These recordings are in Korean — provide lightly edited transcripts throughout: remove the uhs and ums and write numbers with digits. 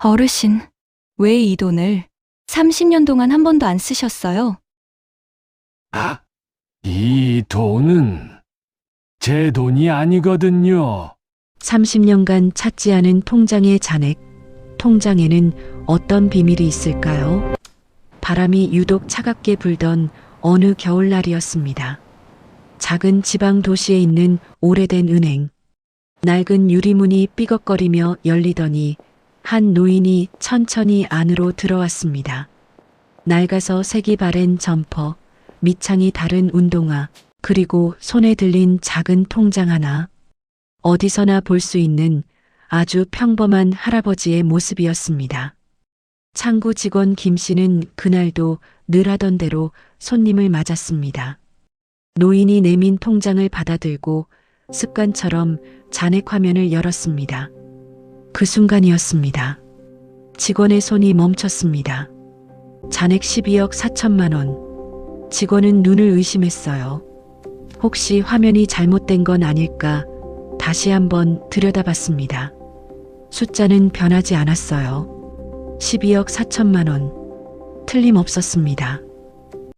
어르신, 왜 이 돈을 30년 동안 한 번도 안 쓰셨어요? 이 돈은 제 돈이 아니거든요. 30년간 찾지 않은 통장의 잔액. 통장에는 어떤 비밀이 있을까요? 바람이 유독 차갑게 불던 어느 겨울날이었습니다. 작은 지방 도시에 있는 오래된 은행. 낡은 유리문이 삐걱거리며 열리더니 한 노인이 천천히 안으로 들어왔습니다. 낡아서 색이 바랜 점퍼, 밑창이 다른 운동화, 그리고 손에 들린 작은 통장 하나. 어디서나 볼 수 있는 아주 평범한 할아버지의 모습이었습니다. 창구 직원 김 씨는 그날도 늘 하던 대로 손님을 맞았습니다. 노인이 내민 통장을 받아들고 습관처럼 잔액 화면을 열었습니다. 그 순간이었습니다. 직원의 손이 멈췄습니다. 잔액 12억 4천만 원. 직원은 눈을 의심했어요. 혹시 화면이 잘못된 건 아닐까? 다시 한번 들여다봤습니다. 숫자는 변하지 않았어요. 12억 4천만 원. 틀림없었습니다.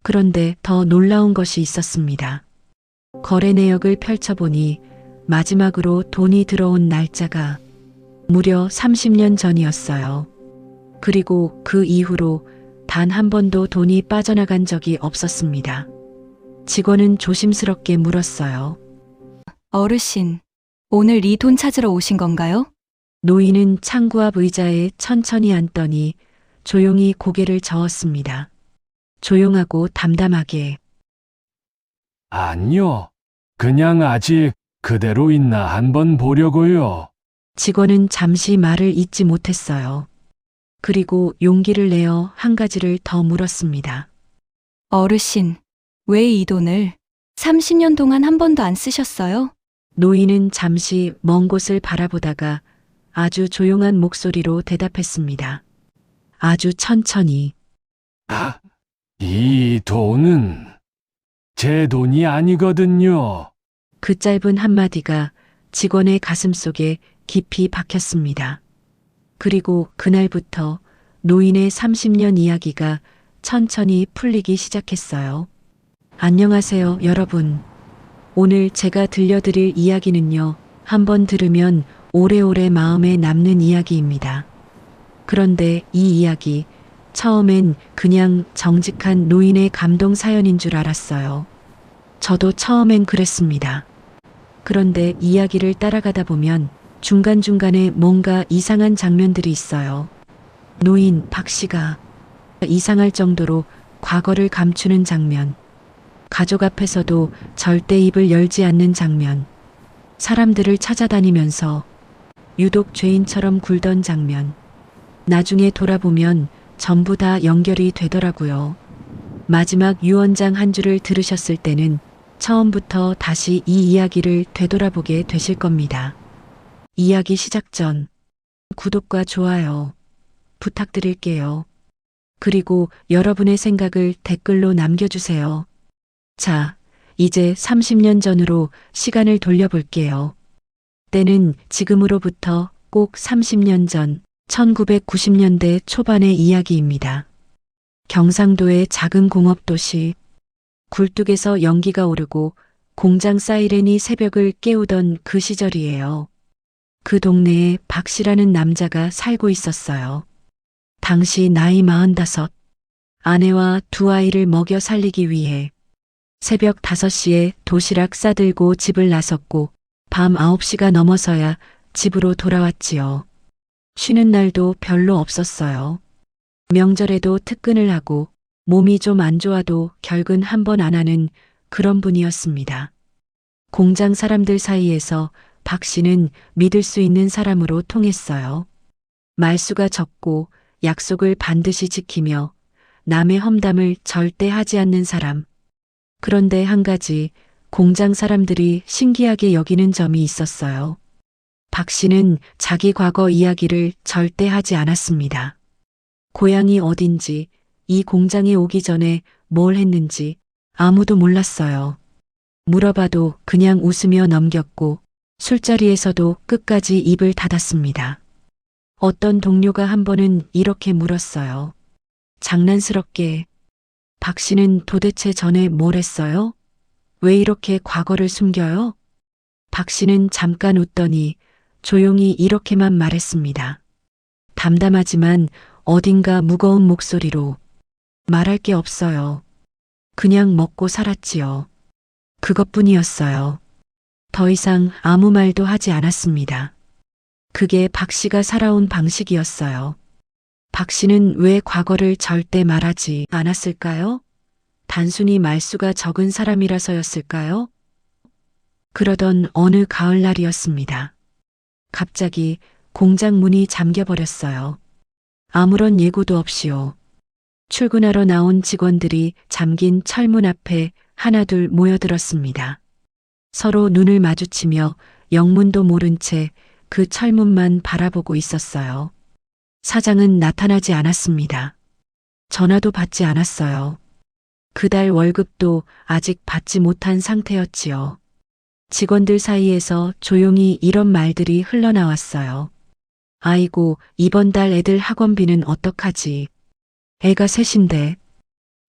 그런데 더 놀라운 것이 있었습니다. 거래 내역을 펼쳐보니 마지막으로 돈이 들어온 날짜가 무려 30년 전이었어요. 그리고 그 이후로 단 한 번도 돈이 빠져나간 적이 없었습니다. 직원은 조심스럽게 물었어요. 어르신, 오늘 이 돈 찾으러 오신 건가요? 노인은 창구 앞 의자에 천천히 앉더니 조용히 고개를 저었습니다. 조용하고 담담하게. 아니요. 그냥 아직 그대로 있나 한번 보려고요. 직원은 잠시 말을 잇지 못했어요. 그리고 용기를 내어 한 가지를 더 물었습니다. 어르신, 왜 이 돈을 30년 동안 한 번도 안 쓰셨어요? 노인은 잠시 먼 곳을 바라보다가 아주 조용한 목소리로 대답했습니다. 아주 천천히. 이 돈은 제 돈이 아니거든요. 그 짧은 한마디가 직원의 가슴 속에 깊이 박혔습니다. 그리고 그날부터 노인의 30년 이야기가 천천히 풀리기 시작했어요. 안녕하세요, 여러분. 오늘 제가 들려드릴 이야기는요, 한번 들으면 오래오래 마음에 남는 이야기입니다. 그런데 이 이야기, 처음엔 그냥 정직한 노인의 감동 사연인 줄 알았어요. 저도 처음엔 그랬습니다. 그런데 이야기를 따라가다 보면 중간중간에 뭔가 이상한 장면들이 있어요. 노인 박 씨가 이상할 정도로 과거를 감추는 장면. 가족 앞에서도 절대 입을 열지 않는 장면. 사람들을 찾아다니면서 유독 죄인처럼 굴던 장면. 나중에 돌아보면 전부 다 연결이 되더라고요. 마지막 유언장 한 줄을 들으셨을 때는 처음부터 다시 이 이야기를 되돌아보게 되실 겁니다. 이야기 시작 전 구독과 좋아요 부탁드릴게요. 그리고 여러분의 생각을 댓글로 남겨주세요. 자, 이제 30년 전으로 시간을 돌려볼게요. 때는 지금으로부터 꼭 30년 전 1990년대 초반의 이야기입니다. 경상도의 작은 공업도시. 굴뚝에서 연기가 오르고 공장 사이렌이 새벽을 깨우던 그 시절이에요. 그 동네에 박 씨라는 남자가 살고 있었어요. 당시 나이 45. 아내와 두 아이를 먹여 살리기 위해 새벽 5시에 도시락 싸들고 집을 나섰고 밤 9시가 넘어서야 집으로 돌아왔지요. 쉬는 날도 별로 없었어요. 명절에도 특근을 하고 몸이 좀 안 좋아도 결근 한 번 안 하는 그런 분이었습니다. 공장 사람들 사이에서 박 씨는 믿을 수 있는 사람으로 통했어요. 말수가 적고 약속을 반드시 지키며 남의 험담을 절대 하지 않는 사람. 그런데 한 가지 공장 사람들이 신기하게 여기는 점이 있었어요. 박 씨는 자기 과거 이야기를 절대 하지 않았습니다. 고향이 어딘지, 이 공장에 오기 전에 뭘 했는지 아무도 몰랐어요. 물어봐도 그냥 웃으며 넘겼고 술자리에서도 끝까지 입을 닫았습니다. 어떤 동료가 한 번은 이렇게 물었어요. 장난스럽게, 박 씨는 도대체 전에 뭘 했어요? 왜 이렇게 과거를 숨겨요? 박 씨는 잠깐 웃더니 조용히 이렇게만 말했습니다. 담담하지만 어딘가 무거운 목소리로 말할 게 없어요. 그냥 먹고 살았지요. 그것뿐이었어요. 더 이상 아무 말도 하지 않았습니다. 그게 박 씨가 살아온 방식이었어요. 박 씨는 왜 과거를 절대 말하지 않았을까요? 단순히 말수가 적은 사람이라서였을까요? 그러던 어느 가을날이었습니다. 갑자기 공장 문이 잠겨버렸어요. 아무런 예고도 없이요. 출근하러 나온 직원들이 잠긴 철문 앞에 하나둘 모여들었습니다. 서로 눈을 마주치며 영문도 모른 채 그 철문만 바라보고 있었어요. 사장은 나타나지 않았습니다. 전화도 받지 않았어요. 그달 월급도 아직 받지 못한 상태였지요. 직원들 사이에서 조용히 이런 말들이 흘러나왔어요. 아이고, 이번 달 애들 학원비는 어떡하지? 애가 셋인데.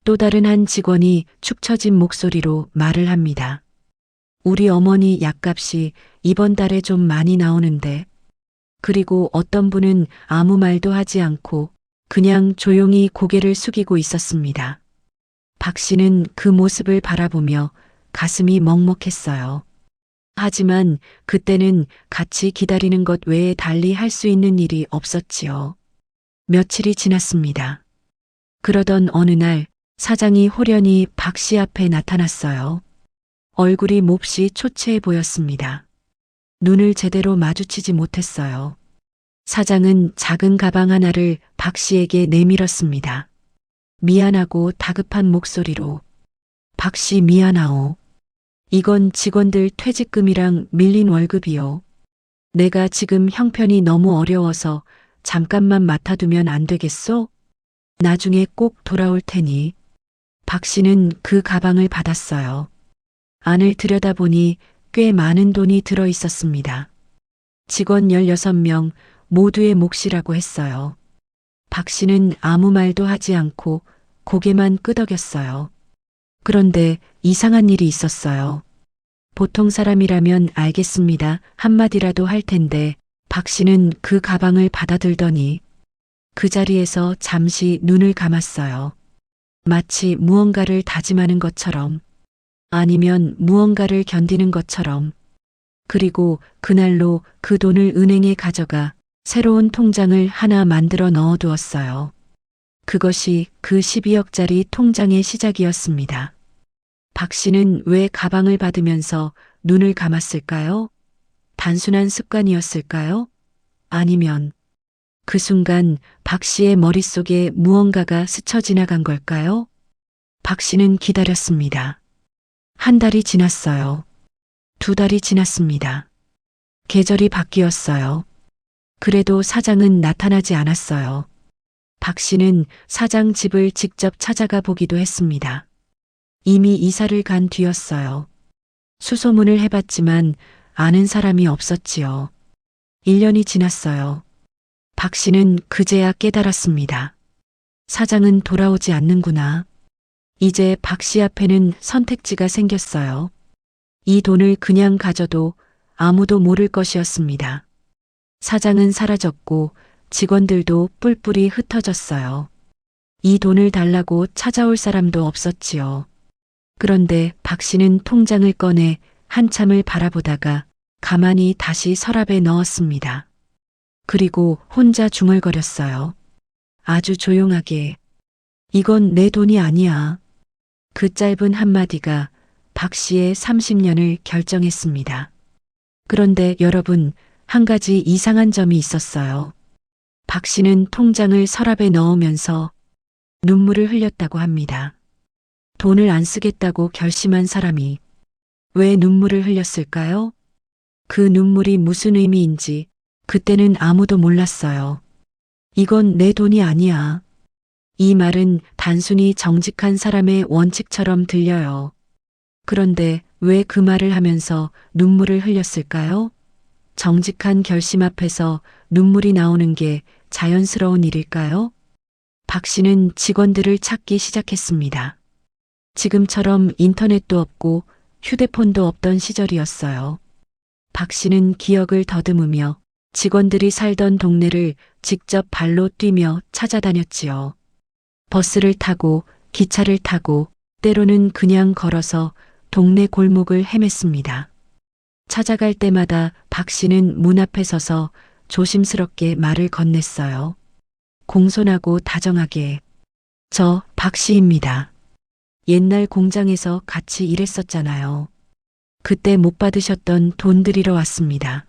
또 다른 한 직원이 축 처진 목소리로 말을 합니다. 우리 어머니 약값이 이번 달에 좀 많이 나오는데. 그리고 어떤 분은 아무 말도 하지 않고 그냥 조용히 고개를 숙이고 있었습니다. 박 씨는 그 모습을 바라보며 가슴이 먹먹했어요. 하지만 그때는 같이 기다리는 것 외에 달리 할 수 있는 일이 없었지요. 며칠이 지났습니다. 그러던 어느 날 사장이 호련히 박 씨 앞에 나타났어요. 얼굴이 몹시 초췌해 보였습니다. 눈을 제대로 마주치지 못했어요. 사장은 작은 가방 하나를 박 씨에게 내밀었습니다. 미안하고 다급한 목소리로 박 씨 미안하오. 이건 직원들 퇴직금이랑 밀린 월급이요. 내가 지금 형편이 너무 어려워서 잠깐만 맡아두면 안 되겠소? 나중에 꼭 돌아올 테니. 박 씨는 그 가방을 받았어요. 안을 들여다보니 꽤 많은 돈이 들어 있었습니다. 직원 16명 모두의 몫이라고 했어요. 박 씨는 아무 말도 하지 않고 고개만 끄덕였어요. 그런데 이상한 일이 있었어요. 보통 사람이라면 알겠습니다. 한마디라도 할 텐데 박 씨는 그 가방을 받아들더니 그 자리에서 잠시 눈을 감았어요. 마치 무언가를 다짐하는 것처럼, 아니면 무언가를 견디는 것처럼. 그리고 그날로 그 돈을 은행에 가져가 새로운 통장을 하나 만들어 넣어두었어요. 그것이 그 12억짜리 통장의 시작이었습니다. 박 씨는 왜 가방을 받으면서 눈을 감았을까요? 단순한 습관이었을까요? 아니면 그 순간 박 씨의 머릿속에 무언가가 스쳐 지나간 걸까요? 박 씨는 기다렸습니다. 한 달이 지났어요. 2달이 지났습니다. 계절이 바뀌었어요. 그래도 사장은 나타나지 않았어요. 박 씨는 사장 집을 직접 찾아가 보기도 했습니다. 이미 이사를 간 뒤였어요. 수소문을 해봤지만 아는 사람이 없었지요. 1년이 지났어요. 박 씨는 그제야 깨달았습니다. 사장은 돌아오지 않는구나. 이제 박 씨 앞에는 선택지가 생겼어요. 이 돈을 그냥 가져도 아무도 모를 것이었습니다. 사장은 사라졌고 직원들도 뿔뿔이 흩어졌어요. 이 돈을 달라고 찾아올 사람도 없었지요. 그런데 박 씨는 통장을 꺼내 한참을 바라보다가 가만히 다시 서랍에 넣었습니다. 그리고 혼자 중얼거렸어요. 아주 조용하게. 이건 내 돈이 아니야. 그 짧은 한마디가 박 씨의 30년을 결정했습니다. 그런데 여러분, 한 가지 이상한 점이 있었어요. 박 씨는 통장을 서랍에 넣으면서 눈물을 흘렸다고 합니다. 돈을 안 쓰겠다고 결심한 사람이 왜 눈물을 흘렸을까요? 그 눈물이 무슨 의미인지 그때는 아무도 몰랐어요. 이건 내 돈이 아니야. 이 말은 단순히 정직한 사람의 원칙처럼 들려요. 그런데 왜 그 말을 하면서 눈물을 흘렸을까요? 정직한 결심 앞에서 눈물이 나오는 게 자연스러운 일일까요? 박 씨는 직원들을 찾기 시작했습니다. 지금처럼 인터넷도 없고 휴대폰도 없던 시절이었어요. 박 씨는 기억을 더듬으며 직원들이 살던 동네를 직접 발로 뛰며 찾아다녔지요. 버스를 타고 기차를 타고 때로는 그냥 걸어서 동네 골목을 헤맸습니다. 찾아갈 때마다 박 씨는 문 앞에 서서 조심스럽게 말을 건넸어요. 공손하고 다정하게. 저 박 씨입니다. 옛날 공장에서 같이 일했었잖아요. 그때 못 받으셨던 돈 드리러 왔습니다.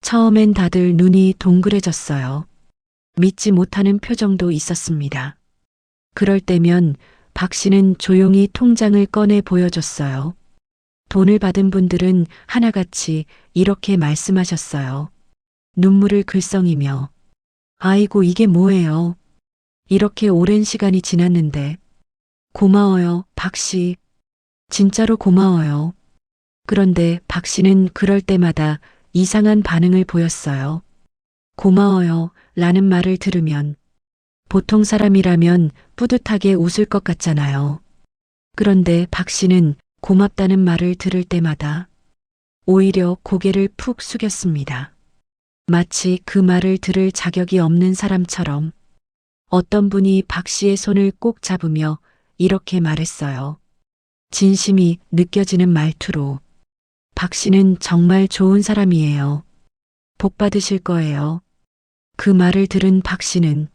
처음엔 다들 눈이 동그래졌어요. 믿지 못하는 표정도 있었습니다. 그럴 때면 박 씨는 조용히 통장을 꺼내 보여줬어요. 돈을 받은 분들은 하나같이 이렇게 말씀하셨어요. 눈물을 글썽이며 아이고 이게 뭐예요. 이렇게 오랜 시간이 지났는데 고마워요, 박 씨. 진짜로 고마워요. 그런데 박 씨는 그럴 때마다 이상한 반응을 보였어요. 고마워요 라는 말을 들으면 보통 사람이라면 뿌듯하게 웃을 것 같잖아요. 그런데 박 씨는 고맙다는 말을 들을 때마다 오히려 고개를 푹 숙였습니다. 마치 그 말을 들을 자격이 없는 사람처럼. 어떤 분이 박 씨의 손을 꼭 잡으며 이렇게 말했어요. 진심이 느껴지는 말투로. 박 씨는 정말 좋은 사람이에요. 복 받으실 거예요. 그 말을 들은 박 씨는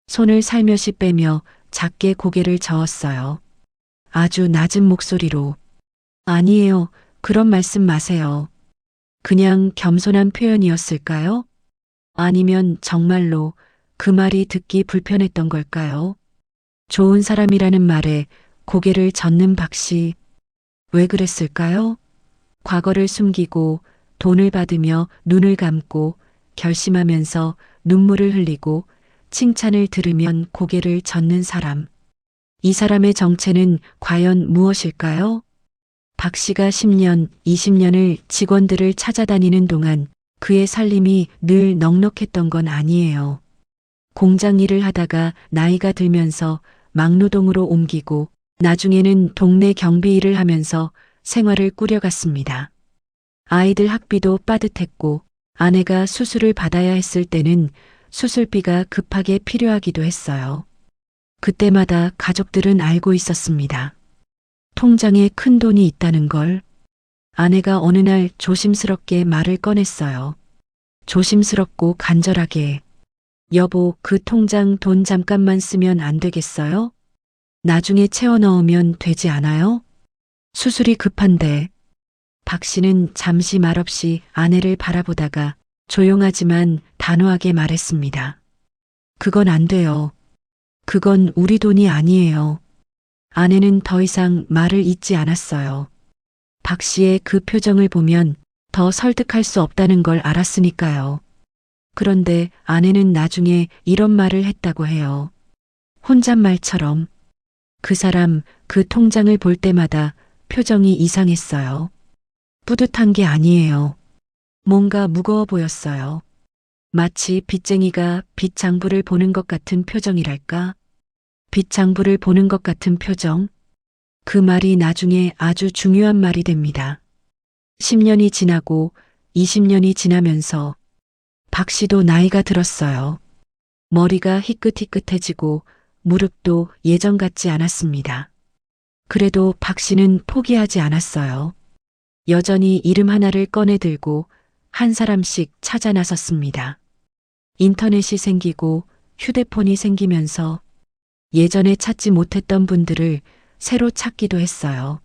손을 살며시 빼며 작게 고개를 저었어요. 아주 낮은 목소리로. 아니에요. 그런 말씀 마세요. 그냥 겸손한 표현이었을까요? 아니면 정말로 그 말이 듣기 불편했던 걸까요? 좋은 사람이라는 말에 고개를 젓는 박 씨. 왜 그랬을까요? 과거를 숨기고 돈을 받으며 눈을 감고 결심하면서 눈물을 흘리고 칭찬을 들으면 고개를 젓는 사람. 이 사람의 정체는 과연 무엇일까요? 박 씨가 10년, 20년을 직원들을 찾아다니는 동안 그의 살림이 늘 넉넉했던 건 아니에요. 공장 일을 하다가 나이가 들면서 막노동으로 옮기고 나중에는 동네 경비 일을 하면서 생활을 꾸려갔습니다. 아이들 학비도 빠듯했고 아내가 수술을 받아야 했을 때는 수술비가 급하게 필요하기도 했어요. 그때마다 가족들은 알고 있었습니다. 통장에 큰 돈이 있다는 걸. 아내가 어느 날 조심스럽게 말을 꺼냈어요. 조심스럽고 간절하게. 여보, 그 통장 돈 잠깐만 쓰면 안 되겠어요? 나중에 채워 넣으면 되지 않아요? 수술이 급한데. 박 씨는 잠시 말없이 아내를 바라보다가 조용하지만 단호하게 말했습니다. 그건 안 돼요. 그건 우리 돈이 아니에요. 아내는 더 이상 말을 잇지 않았어요. 박 씨의 그 표정을 보면 더 설득할 수 없다는 걸 알았으니까요. 그런데 아내는 나중에 이런 말을 했다고 해요. 혼잣말처럼. 그 사람, 그 통장을 볼 때마다 표정이 이상했어요. 뿌듯한 게 아니에요. 뭔가 무거워 보였어요. 마치 빚쟁이가 빚 장부를 보는 것 같은 표정이랄까? 빚 장부를 보는 것 같은 표정? 그 말이 나중에 아주 중요한 말이 됩니다. 10년이 지나고 20년이 지나면서 박 씨도 나이가 들었어요. 머리가 희끗희끗해지고 무릎도 예전 같지 않았습니다. 그래도 박 씨는 포기하지 않았어요. 여전히 이름 하나를 꺼내 들고 한 사람씩 찾아 나섰습니다. 인터넷이 생기고 휴대폰이 생기면서 예전에 찾지 못했던 분들을 새로 찾기도 했어요.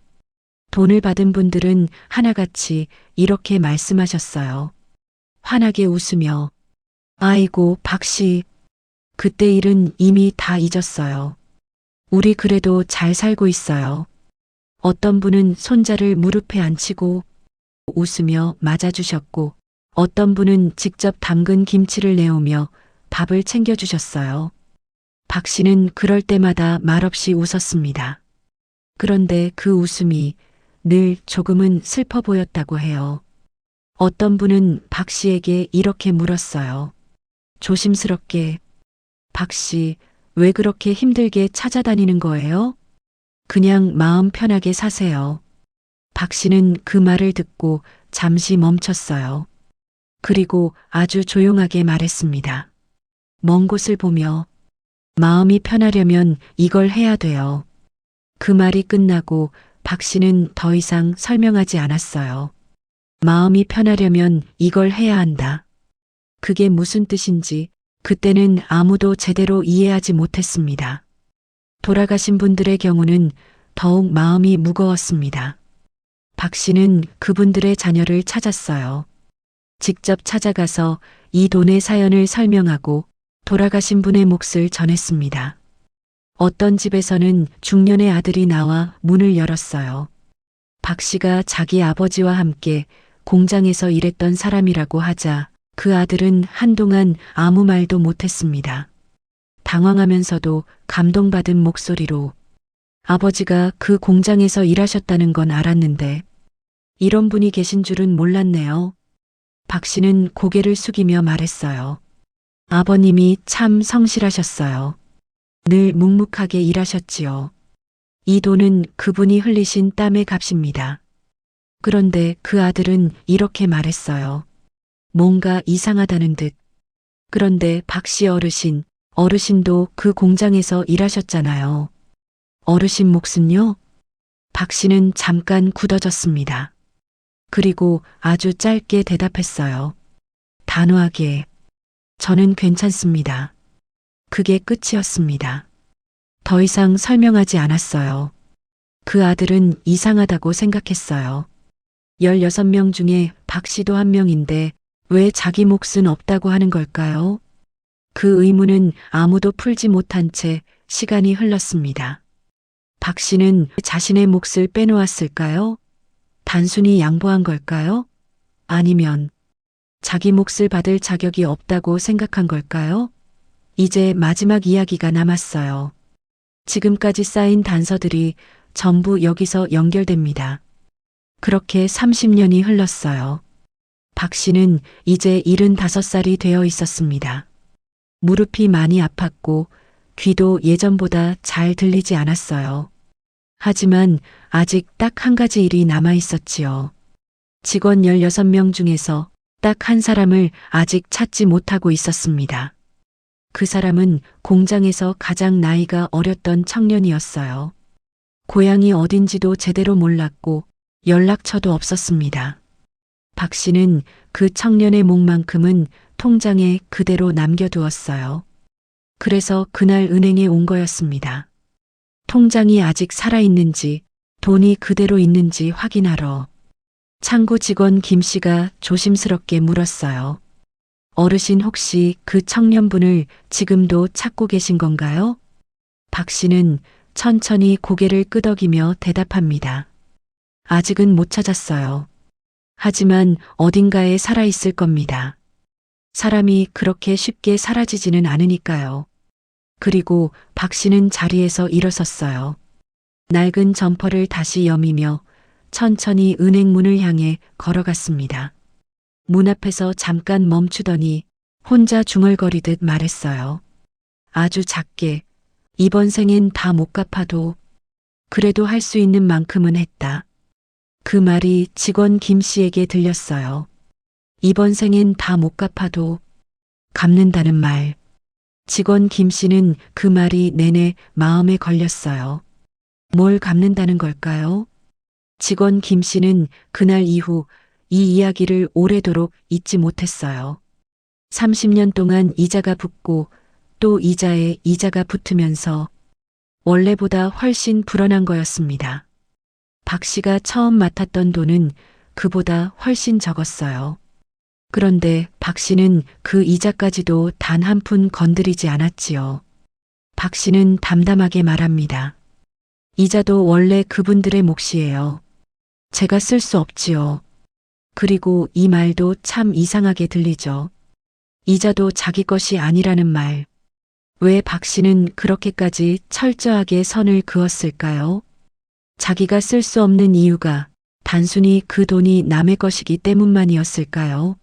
돈을 받은 분들은 하나같이 이렇게 말씀하셨어요. 환하게 웃으며 아이고 박 씨, 그때 일은 이미 다 잊었어요. 우리 그래도 잘 살고 있어요. 어떤 분은 손자를 무릎에 앉히고 웃으며 맞아주셨고 어떤 분은 직접 담근 김치를 내오며 밥을 챙겨주셨어요. 박 씨는 그럴 때마다 말없이 웃었습니다. 그런데 그 웃음이 늘 조금은 슬퍼 보였다고 해요. 어떤 분은 박 씨에게 이렇게 물었어요. 조심스럽게 박 씨, 왜 그렇게 힘들게 찾아다니는 거예요? 그냥 마음 편하게 사세요. 박 씨는 그 말을 듣고 잠시 멈췄어요. 그리고 아주 조용하게 말했습니다. 먼 곳을 보며 마음이 편하려면 이걸 해야 돼요. 그 말이 끝나고 박 씨는 더 이상 설명하지 않았어요. 마음이 편하려면 이걸 해야 한다. 그게 무슨 뜻인지 그때는 아무도 제대로 이해하지 못했습니다. 돌아가신 분들의 경우는 더욱 마음이 무거웠습니다. 박 씨는 그분들의 자녀를 찾았어요. 직접 찾아가서 이 돈의 사연을 설명하고 돌아가신 분의 몫을 전했습니다. 어떤 집에서는 중년의 아들이 나와 문을 열었어요. 박 씨가 자기 아버지와 함께 공장에서 일했던 사람이라고 하자 그 아들은 한동안 아무 말도 못했습니다. 당황하면서도 감동받은 목소리로 아버지가 그 공장에서 일하셨다는 건 알았는데 이런 분이 계신 줄은 몰랐네요. 박 씨는 고개를 숙이며 말했어요. 아버님이 참 성실하셨어요. 늘 묵묵하게 일하셨지요. 이 돈은 그분이 흘리신 땀의 값입니다. 그런데 그 아들은 이렇게 말했어요. 뭔가 이상하다는 듯. 그런데 박 씨 어르신도 그 공장에서 일하셨잖아요. 어르신 몫은요? 박 씨는 잠깐 굳어졌습니다. 그리고 아주 짧게 대답했어요. 단호하게. 저는 괜찮습니다. 그게 끝이었습니다. 더 이상 설명하지 않았어요. 그 아들은 이상하다고 생각했어요. 16명 중에 박 씨도 한 명인데 왜 자기 몫은 없다고 하는 걸까요? 그 의문은 아무도 풀지 못한 채 시간이 흘렀습니다. 박 씨는 자신의 몫을 빼놓았을까요? 단순히 양보한 걸까요? 아니면 자기 몫을 받을 자격이 없다고 생각한 걸까요? 이제 마지막 이야기가 남았어요. 지금까지 쌓인 단서들이 전부 여기서 연결됩니다. 그렇게 30년이 흘렀어요. 박 씨는 이제 75살이 되어 있었습니다. 무릎이 많이 아팠고 귀도 예전보다 잘 들리지 않았어요. 하지만 아직 딱 한 가지 일이 남아 있었지요. 직원 16명 중에서 딱 한 사람을 아직 찾지 못하고 있었습니다. 그 사람은 공장에서 가장 나이가 어렸던 청년이었어요. 고향이 어딘지도 제대로 몰랐고 연락처도 없었습니다. 박 씨는 그 청년의 몫만큼은 통장에 그대로 남겨두었어요. 그래서 그날 은행에 온 거였습니다. 통장이 아직 살아있는지 돈이 그대로 있는지 확인하러. 창구 직원 김 씨가 조심스럽게 물었어요. 어르신 혹시 그 청년분을 지금도 찾고 계신 건가요? 박 씨는 천천히 고개를 끄덕이며 대답합니다. 아직은 못 찾았어요. 하지만 어딘가에 살아있을 겁니다. 사람이 그렇게 쉽게 사라지지는 않으니까요. 그리고 박 씨는 자리에서 일어섰어요. 낡은 점퍼를 다시 여미며 천천히 은행 문을 향해 걸어갔습니다. 문 앞에서 잠깐 멈추더니 혼자 중얼거리듯 말했어요. 아주 작게, 이번 생엔 다 못 갚아도 그래도 할 수 있는 만큼은 했다. 그 말이 직원 김 씨에게 들렸어요. 이번 생엔 다 못 갚아도 갚는다는 말. 직원 김 씨는 그 말이 내내 마음에 걸렸어요. 뭘 갚는다는 걸까요? 직원 김 씨는 그날 이후 이 이야기를 오래도록 잊지 못했어요. 30년 동안 이자가 붙고 또 이자에 이자가 붙으면서 원래보다 훨씬 불어난 거였습니다. 박 씨가 처음 맡았던 돈은 그보다 훨씬 적었어요. 그런데 박 씨는 그 이자까지도 단 한 푼 건드리지 않았지요. 박 씨는 담담하게 말합니다. 이자도 원래 그분들의 몫이에요. 제가 쓸 수 없지요. 그리고 이 말도 참 이상하게 들리죠. 이자도 자기 것이 아니라는 말. 왜 박 씨는 그렇게까지 철저하게 선을 그었을까요? 자기가 쓸 수 없는 이유가 단순히 그 돈이 남의 것이기 때문만이었을까요?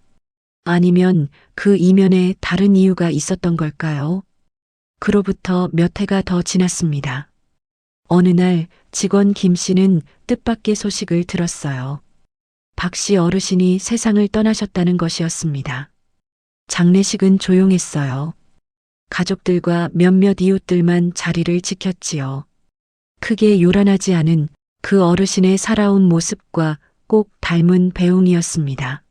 아니면 그 이면에 다른 이유가 있었던 걸까요? 그로부터 몇 해가 더 지났습니다. 어느 날 직원 김 씨는 뜻밖의 소식을 들었어요. 박 씨 어르신이 세상을 떠나셨다는 것이었습니다. 장례식은 조용했어요. 가족들과 몇몇 이웃들만 자리를 지켰지요. 크게 요란하지 않은 그 어르신의 살아온 모습과 꼭 닮은 배웅이었습니다.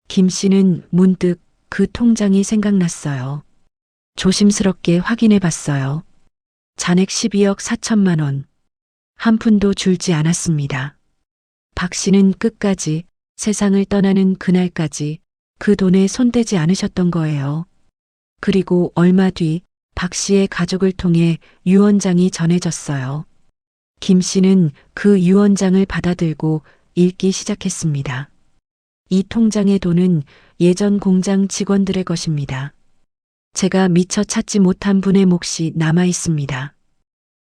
김 씨는 문득 그 통장이 생각났어요. 조심스럽게 확인해 봤어요. 잔액 12억 4천만 원. 한 푼도 줄지 않았습니다. 박 씨는 끝까지 세상을 떠나는 그날까지 그 돈에 손대지 않으셨던 거예요. 그리고 얼마 뒤 박 씨의 가족을 통해 유언장이 전해졌어요. 김 씨는 그 유언장을 받아들고 읽기 시작했습니다. 이 통장의 돈은 예전 공장 직원들의 것입니다. 제가 미처 찾지 못한 분의 몫이 남아 있습니다.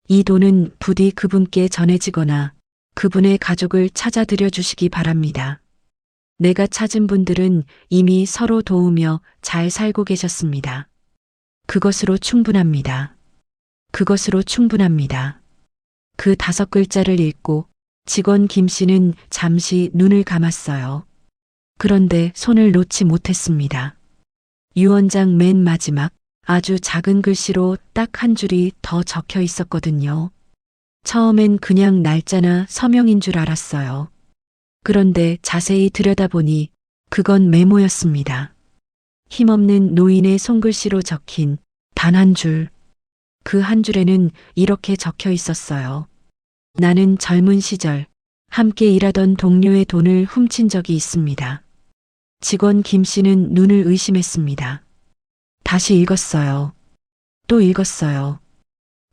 이 돈은 부디 그분께 전해지거나 그분의 가족을 찾아드려 주시기 바랍니다. 내가 찾은 분들은 이미 서로 도우며 잘 살고 계셨습니다. 그것으로 충분합니다. 그것으로 충분합니다. 그 5글자를 읽고 직원 김 씨는 잠시 눈을 감았어요. 그런데 손을 놓지 못했습니다. 유언장 맨 마지막 아주 작은 글씨로 딱 한 줄이 더 적혀 있었거든요. 처음엔 그냥 날짜나 서명인 줄 알았어요. 그런데 자세히 들여다보니 그건 메모였습니다. 힘없는 노인의 손글씨로 적힌 단 한 줄. 그 한 줄에는 이렇게 적혀 있었어요. 나는 젊은 시절 함께 일하던 동료의 돈을 훔친 적이 있습니다. 직원 김 씨는 눈을 의심했습니다. 다시 읽었어요. 또 읽었어요.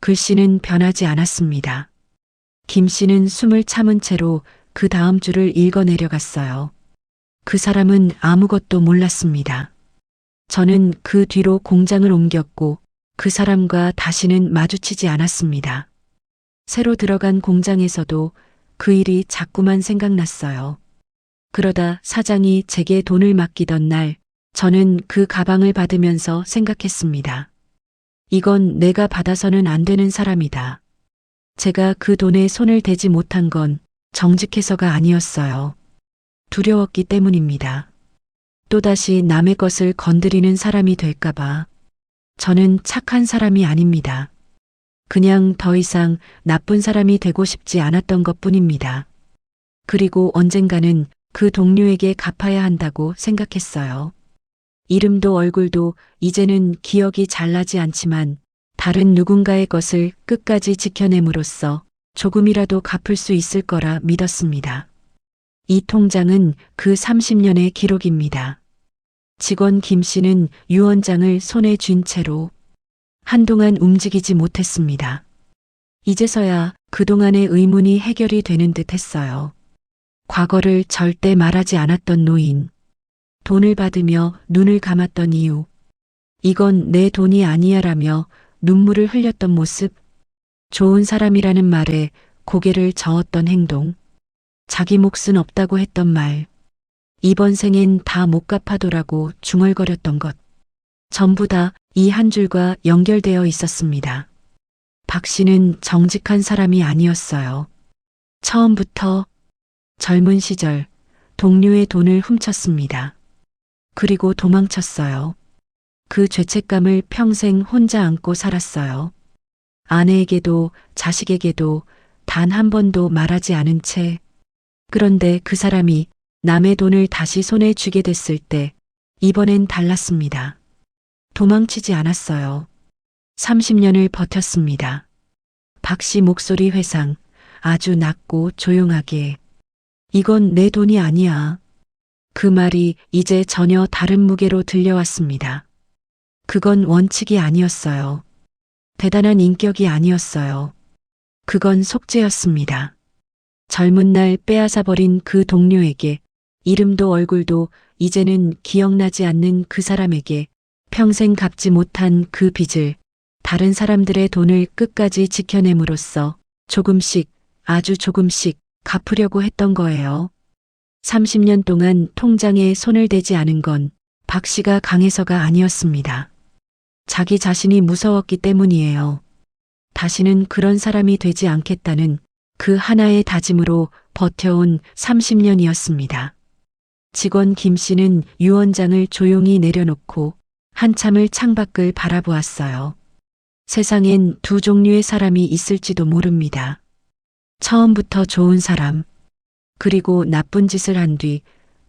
글씨는 변하지 않았습니다. 김 씨는 숨을 참은 채로 그 다음 줄을 읽어 내려갔어요. 그 사람은 아무것도 몰랐습니다. 저는 그 뒤로 공장을 옮겼고 그 사람과 다시는 마주치지 않았습니다. 새로 들어간 공장에서도 그 일이 자꾸만 생각났어요. 그러다 사장이 제게 돈을 맡기던 날 저는 그 가방을 받으면서 생각했습니다. 이건 내가 받아서는 안 되는 사람이다. 제가 그 돈에 손을 대지 못한 건 정직해서가 아니었어요. 두려웠기 때문입니다. 또다시 남의 것을 건드리는 사람이 될까봐. 저는 착한 사람이 아닙니다. 그냥 더 이상 나쁜 사람이 되고 싶지 않았던 것 뿐입니다. 그리고 언젠가는 그 동료에게 갚아야 한다고 생각했어요. 이름도 얼굴도 이제는 기억이 잘 나지 않지만 다른 누군가의 것을 끝까지 지켜냄으로써 조금이라도 갚을 수 있을 거라 믿었습니다. 이 통장은 그 30년의 기록입니다. 직원 김 씨는 유언장을 손에 쥔 채로 한동안 움직이지 못했습니다. 이제서야 그동안의 의문이 해결이 되는 듯 했어요. 과거를 절대 말하지 않았던 노인. 돈을 받으며 눈을 감았던 이유. 이건 내 돈이 아니야라며 눈물을 흘렸던 모습. 좋은 사람이라는 말에 고개를 저었던 행동. 자기 몫은 없다고 했던 말. 이번 생엔 다 못 갚아도라고 중얼거렸던 것. 전부 다 이 한 줄과 연결되어 있었습니다. 박 씨는 정직한 사람이 아니었어요. 처음부터 젊은 시절 동료의 돈을 훔쳤습니다. 그리고 도망쳤어요. 그 죄책감을 평생 혼자 안고 살았어요. 아내에게도 자식에게도 단 한 번도 말하지 않은 채. 그런데 그 사람이 남의 돈을 다시 손에 쥐게 됐을 때 이번엔 달랐습니다. 도망치지 않았어요. 30년을 버텼습니다. 박 씨 목소리 회상, 아주 낮고 조용하게. 이건 내 돈이 아니야. 그 말이 이제 전혀 다른 무게로 들려왔습니다. 그건 원칙이 아니었어요. 대단한 인격이 아니었어요. 그건 속죄였습니다. 젊은 날 빼앗아버린 그 동료에게 이름도 얼굴도 이제는 기억나지 않는 그 사람에게 평생 갚지 못한 그 빚을 다른 사람들의 돈을 끝까지 지켜냄으로써 조금씩, 아주 조금씩 갚으려고 했던 거예요. 30년 동안 통장에 손을 대지 않은 건 박 씨가 강해서가 아니었습니다. 자기 자신이 무서웠기 때문이에요. 다시는 그런 사람이 되지 않겠다는 그 하나의 다짐으로 버텨온 30년이었습니다. 직원 김 씨는 유언장을 조용히 내려놓고 한참을 창밖을 바라보았어요. 세상엔 두 종류의 사람이 있을지도 모릅니다. 처음부터 좋은 사람, 그리고 나쁜 짓을 한 뒤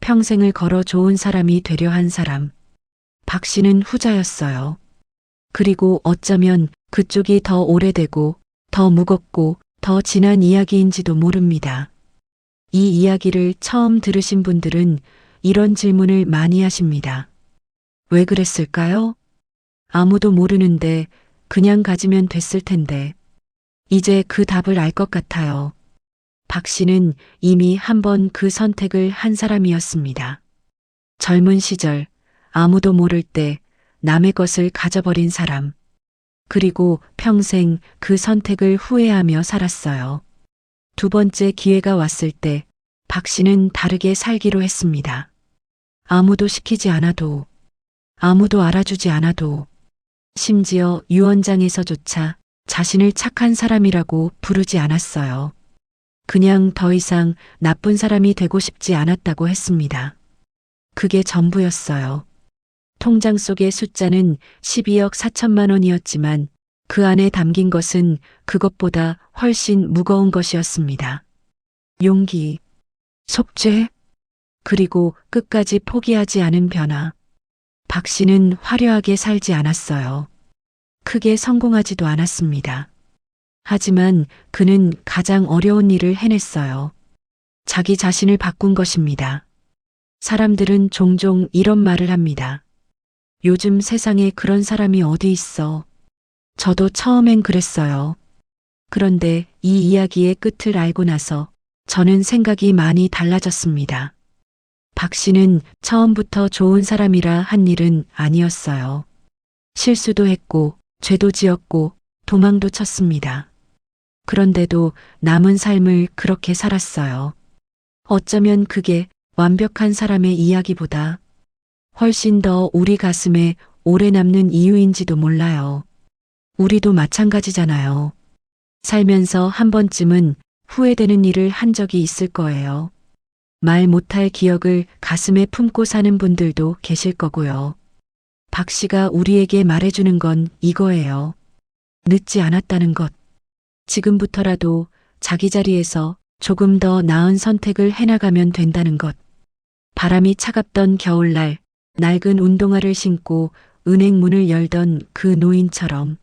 평생을 걸어 좋은 사람이 되려 한 사람. 박 씨는 후자였어요. 그리고 어쩌면 그쪽이 더 오래되고 더 무겁고 더 진한 이야기인지도 모릅니다. 이 이야기를 처음 들으신 분들은 이런 질문을 많이 하십니다. 왜 그랬을까요? 아무도 모르는데 그냥 가지면 됐을 텐데. 이제 그 답을 알 것 같아요. 박 씨는 이미 한 번 그 선택을 한 사람이었습니다. 젊은 시절 아무도 모를 때 남의 것을 가져버린 사람. 그리고 평생 그 선택을 후회하며 살았어요. 두 번째 기회가 왔을 때 박 씨는 다르게 살기로 했습니다. 아무도 시키지 않아도, 아무도 알아주지 않아도, 심지어 유언장에서조차 자신을 착한 사람이라고 부르지 않았어요. 그냥 더 이상 나쁜 사람이 되고 싶지 않았다고 했습니다. 그게 전부였어요. 통장 속의 숫자는 12억 4천만 원이었지만 그 안에 담긴 것은 그것보다 훨씬 무거운 것이었습니다. 용기, 속죄, 그리고 끝까지 포기하지 않은 변화. 박 씨는 화려하게 살지 않았어요. 크게 성공하지도 않았습니다. 하지만 그는 가장 어려운 일을 해냈어요. 자기 자신을 바꾼 것입니다. 사람들은 종종 이런 말을 합니다. 요즘 세상에 그런 사람이 어디 있어. 저도 처음엔 그랬어요. 그런데 이 이야기의 끝을 알고 나서 저는 생각이 많이 달라졌습니다. 박 씨는 처음부터 좋은 사람이라 한 일은 아니었어요. 실수도 했고, 죄도 지었고, 도망도 쳤습니다. 그런데도 남은 삶을 그렇게 살았어요. 어쩌면 그게 완벽한 사람의 이야기보다 훨씬 더 우리 가슴에 오래 남는 이유인지도 몰라요. 우리도 마찬가지잖아요. 살면서 한 번쯤은 후회되는 일을 한 적이 있을 거예요. 말 못할 기억을 가슴에 품고 사는 분들도 계실 거고요. 박 씨가 우리에게 말해주는 건 이거예요. 늦지 않았다는 것. 지금부터라도 자기 자리에서 조금 더 나은 선택을 해나가면 된다는 것. 바람이 차갑던 겨울날 낡은 운동화를 신고 은행 문을 열던 그 노인처럼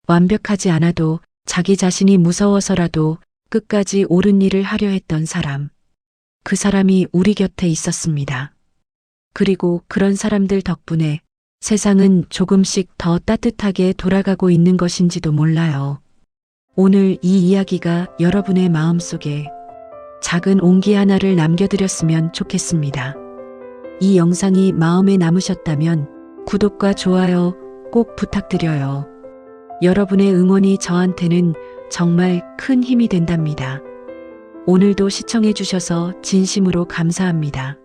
완벽하지 않아도 자기 자신이 무서워서라도 끝까지 옳은 일을 하려 했던 사람. 그 사람이 우리 곁에 있었습니다. 그리고 그런 사람들 덕분에 세상은 조금씩 더 따뜻하게 돌아가고 있는 것인지도 몰라요. 오늘 이 이야기가 여러분의 마음속에 작은 온기 하나를 남겨드렸으면 좋겠습니다. 이 영상이 마음에 남으셨다면 구독과 좋아요 꼭 부탁드려요. 여러분의 응원이 저한테는 정말 큰 힘이 된답니다. 오늘도 시청해 주셔서 진심으로 감사합니다.